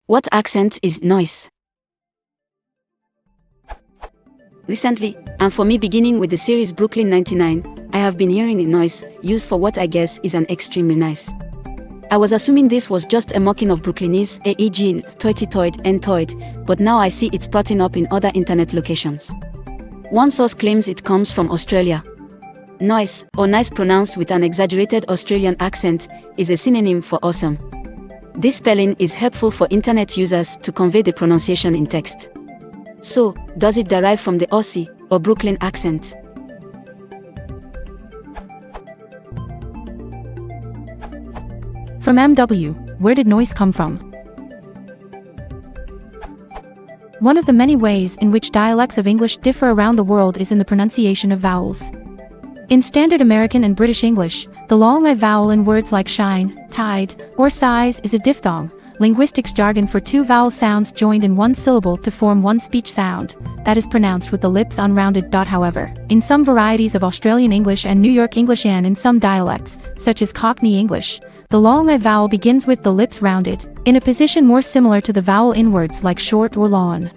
What accent is Noice? Recently, and for me beginning with the series Brooklyn 99, I have been hearing the Noice used for what I guess is an extremely nice. I was assuming this was just a mocking of Brooklynese, e.g. toity-toid and toid, but now I see it's sprouting up in other internet locations. One source claims it comes from Australia. Noice, or nice pronounced with an exaggerated Australian accent, is a synonym for awesome. This spelling is helpful for internet users to convey the pronunciation in text. So, does it derive from the Aussie or Brooklyn accent? From MW, where did Noice come from? One of the many ways in which dialects of English differ around the world is in the pronunciation of vowels. In Standard American and British English, the long I vowel in words like shine, tide, or size is a diphthong, linguistics jargon for two vowel sounds joined in one syllable to form one speech sound, that is pronounced with the lips unrounded. However, in some varieties of Australian English and New York English and in some dialects, such as Cockney English, the long I vowel begins with the lips rounded, in a position more similar to the vowel in words like short or lawn.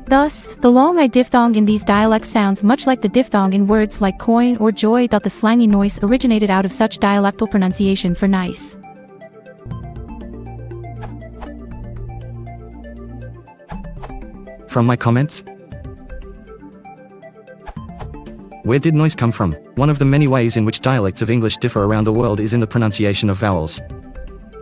Thus, the long I diphthong in these dialects sounds much like the diphthong in words like coin or joy. The slangy Noice originated out of such dialectal pronunciation for nice. From my comments? Where did Noice come from? One of the many ways in which dialects of English differ around the world is in the pronunciation of vowels.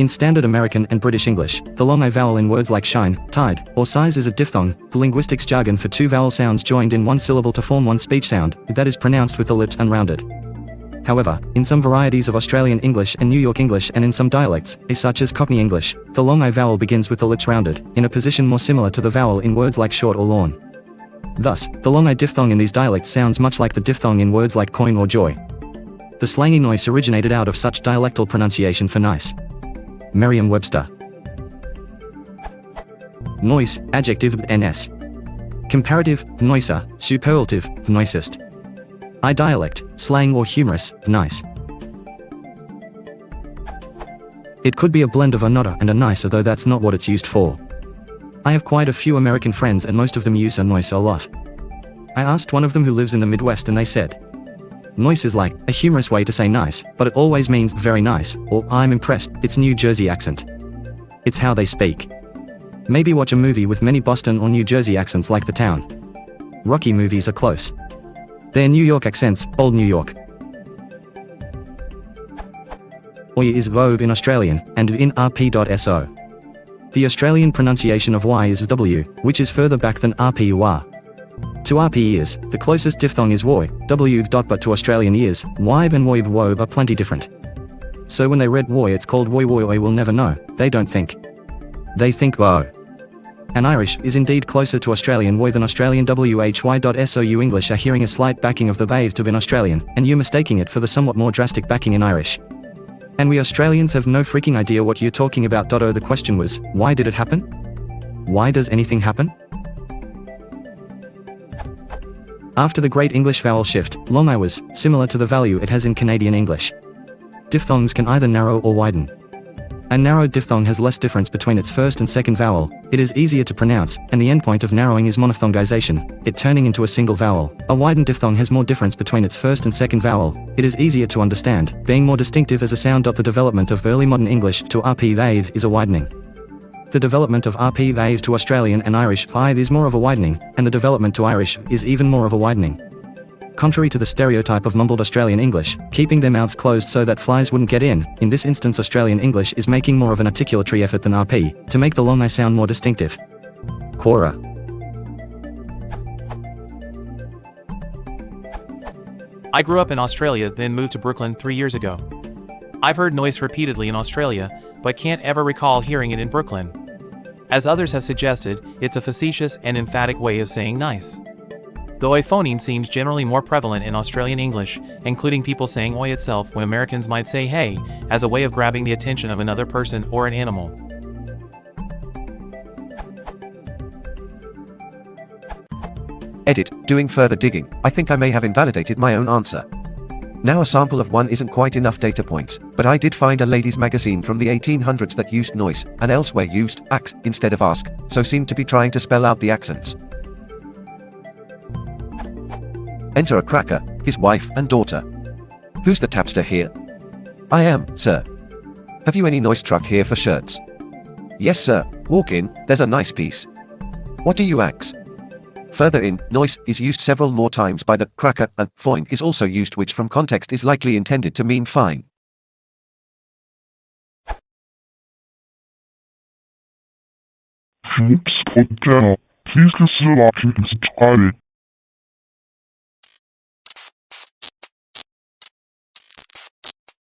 In Standard American and British English, the long I vowel in words like shine, tide, or size is a diphthong, the linguistics jargon for two vowel sounds joined in one syllable to form one speech sound, that is pronounced with the lips unrounded. However, in some varieties of Australian English and New York English and in some dialects, such as Cockney English, the long I vowel begins with the lips rounded, in a position more similar to the vowel in words like short or lawn. Thus, the long I diphthong in these dialects sounds much like the diphthong in words like coin or joy. The slangy Noice originated out of such dialectal pronunciation for nice. Merriam-Webster. Noice, adjective, ns. Comparative, noiser, superlative, noicist. Dialect, slang or humorous, nice. It could be a blend of a nodder and a nicer, though that's not what it's used for. I have quite a few American friends and most of them use a Noice a lot. I asked one of them who lives in the Midwest and they said, Noice is like a humorous way to say nice, but it always means very nice, or I'm impressed. It's New Jersey accent. It's how they speak. Maybe watch a movie with many Boston or New Jersey accents like The Town. Rocky movies are close. They're New York accents, old New York. Oi is vogue in Australian, and in rp.so. The Australian pronunciation of y is w, which is further back than rp. To RP ears, the closest diphthong is woy, w. But to Australian ears, wive and woive woe are plenty different. So when they read woy it's called woy woy. Oi will never know, they don't think. They think wo. And Irish is indeed closer to Australian woy than Australian why.so. You English are hearing a slight backing of the wave to be Australian, and you mistaking it for the somewhat more drastic backing in Irish. And we Australians have no freaking idea what you're talking about. Oh, the question was, why did it happen? Why does anything happen? After the Great English Vowel Shift, long I was similar to the value it has in Canadian English. Diphthongs can either narrow or widen. A narrowed diphthong has less difference between its first and second vowel, it is easier to pronounce, and the endpoint of narrowing is monophthongization, it turning into a single vowel. A widened diphthong has more difference between its first and second vowel, it is easier to understand, being more distinctive as a sound. The development of early modern English to RP wave is a widening. The development of RP wave to Australian and Irish wave is more of a widening, and the development to Irish is even more of a widening. Contrary to the stereotype of mumbled Australian English, keeping their mouths closed so that flies wouldn't get in this instance Australian English is making more of an articulatory effort than RP, to make the long I sound more distinctive. Quora. I grew up in Australia, then moved to Brooklyn 3 years ago. I've heard Noice repeatedly in Australia, but can't ever recall hearing it in Brooklyn. As others have suggested, it's a facetious and emphatic way of saying nice. The oi phoneme seems generally more prevalent in Australian English, including people saying oi itself when Americans might say hey, as a way of grabbing the attention of another person or an animal. Edit, doing further digging, I think I may have invalidated my own answer. Now a sample of one isn't quite enough data points, but I did find a ladies' magazine from the 1800s that used Noice, and elsewhere used ax instead of ask, so seemed to be trying to spell out the accents. Enter a cracker, his wife and daughter. Who's the tapster here? I am, sir. Have you any Noice truck here for shirts? Yes, sir. Walk in, there's a nice piece. What do you ax? Further in, Noice is used several more times by the cracker, and foin is also used, which from context is likely intended to mean fine. Oops, put down. Please consider liking and subscribing.